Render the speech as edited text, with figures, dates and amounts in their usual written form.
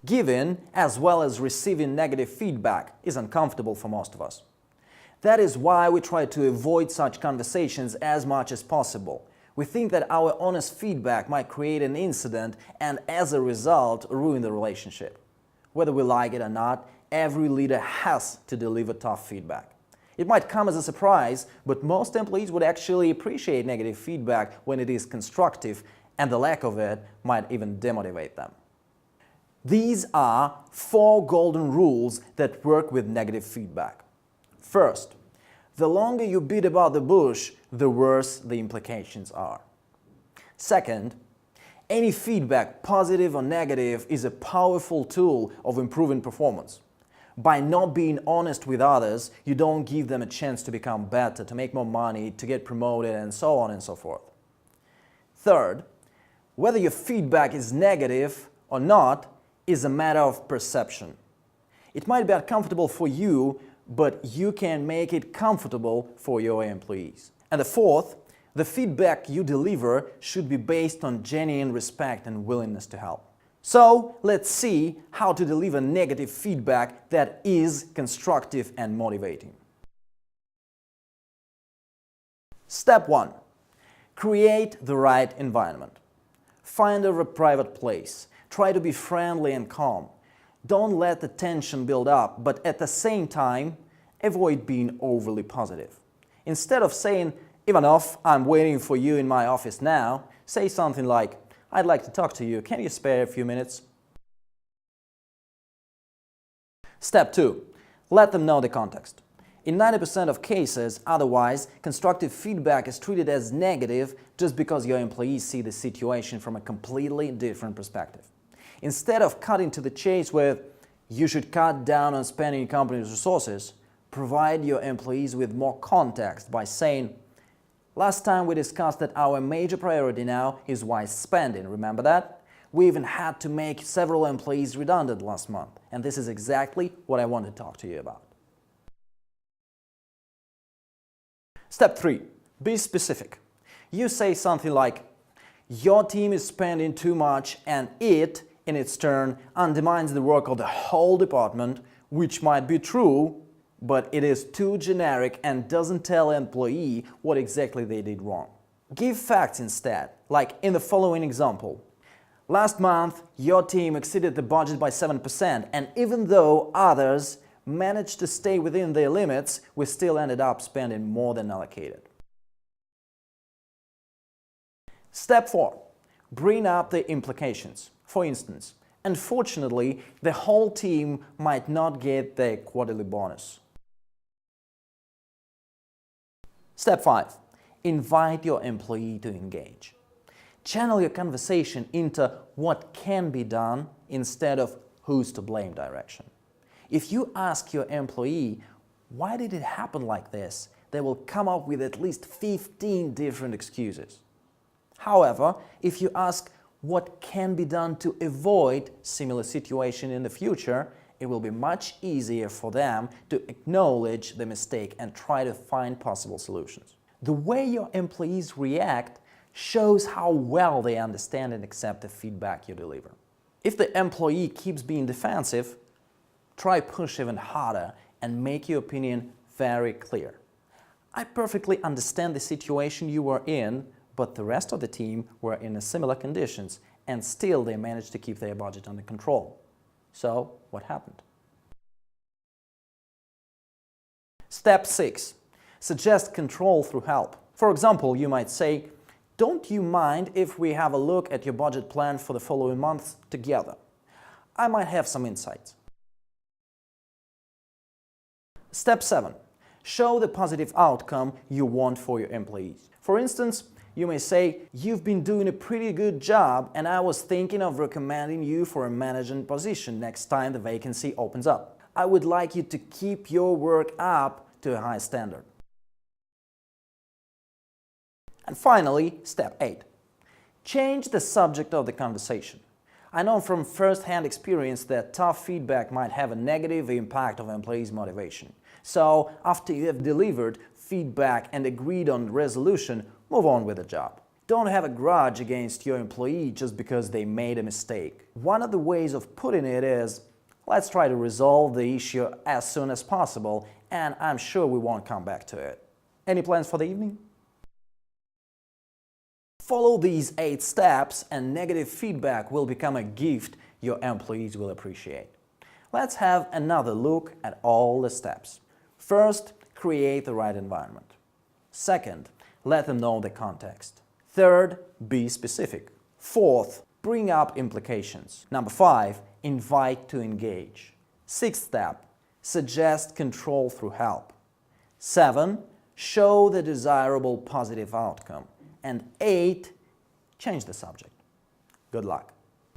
Giving as well as receiving negative feedback is uncomfortable for most of us. That is why we try to avoid such conversations as much as possible. We think that our honest feedback might create an incident and, as a result, ruin the relationship. Whether we like it or not, every leader has to deliver tough feedback. It might come as a surprise, but most employees would actually appreciate negative feedback when it is constructive, and the lack of it might even demotivate them. These are 4 golden rules that work with negative feedback. First, the longer you beat about the bush, the worse the implications are. Second, any feedback, positive or negative, is a powerful tool of improving performance. By not being honest with others, you don't give them a chance to become better, to make more money, to get promoted, and so on and so forth. Third, whether your feedback is negative or not is a matter of perception. It might be uncomfortable for you, but you can make it comfortable for your employees. And the fourth, the feedback you deliver should be based on genuine respect and willingness to help. So, let's see how to deliver negative feedback that is constructive and motivating. Step 1. Create the right environment. Find a private place. Try to be friendly and calm. Don't let the tension build up, but at the same time, avoid being overly positive. Instead of saying, "Ivanov, I'm waiting for you in my office now," say something like, "I'd like to talk to you. Can you spare a few minutes?" Step 2. Let them know the context. In 90% of cases, otherwise, constructive feedback is treated as negative just because your employees see the situation from a completely different perspective. Instead of cutting to the chase with, "You should cut down on spending company's resources," provide your employees with more context by saying, "Last time we discussed that our major priority now is wise spending, remember that? We even had to make several employees redundant last month, and this is exactly what I want to talk to you about." Step 3. Be specific. You say something like, "Your team is spending too much and it, in its turn, undermines the work of the whole department," which might be true, but it is too generic and doesn't tell an employee what exactly they did wrong. Give facts instead, like in the following example. "Last month, your team exceeded the budget by 7%, and even though others managed to stay within their limits, we still ended up spending more than allocated." Step 4. Bring up the implications. For instance, unfortunately, the whole team might not get their quarterly bonus. Step 5. Invite your employee to engage. Channel your conversation into what can be done instead of who's to blame direction. If you ask your employee, "Why did it happen like this?" they will come up with at least 15 different excuses. However, if you ask what can be done to avoid similar situation in the future, it will be much easier for them to acknowledge the mistake and try to find possible solutions. The way your employees react shows how well they understand and accept the feedback you deliver. If the employee keeps being defensive, try push even harder and make your opinion very clear. "I perfectly understand the situation you were in, but the rest of the team were in similar conditions, and still they managed to keep their budget under control. So, what happened?" Step 6. Suggest control through help. For example, you might say, "Don't you mind if we have a look at your budget plan for the following months together? I might have some insights." Step 7. Show the positive outcome you want for your employees. For instance, you may say, "You've been doing a pretty good job, and I was thinking of recommending you for a management position next time the vacancy opens up. I would like you to keep your work up to a high standard." And finally, step 8. Change the subject of the conversation. I know from first-hand experience that tough feedback might have a negative impact on employees' motivation. So, after you have delivered feedback and agreed on resolution, move on with the job. Don't have a grudge against your employee just because they made a mistake. One of the ways of putting it is, let's try to resolve the issue as soon as possible, and I'm sure we won't come back to it. Any plans for the evening? Follow these 8 steps and negative feedback will become a gift your employees will appreciate. Let's have another look at all the steps. First, create the right environment. Second, let them know the context. Third, be specific. Fourth, bring up implications. Number 5, invite to engage. Sixth step, suggest control through help. 7, show the desirable positive outcome. And 8, change the subject. Good luck.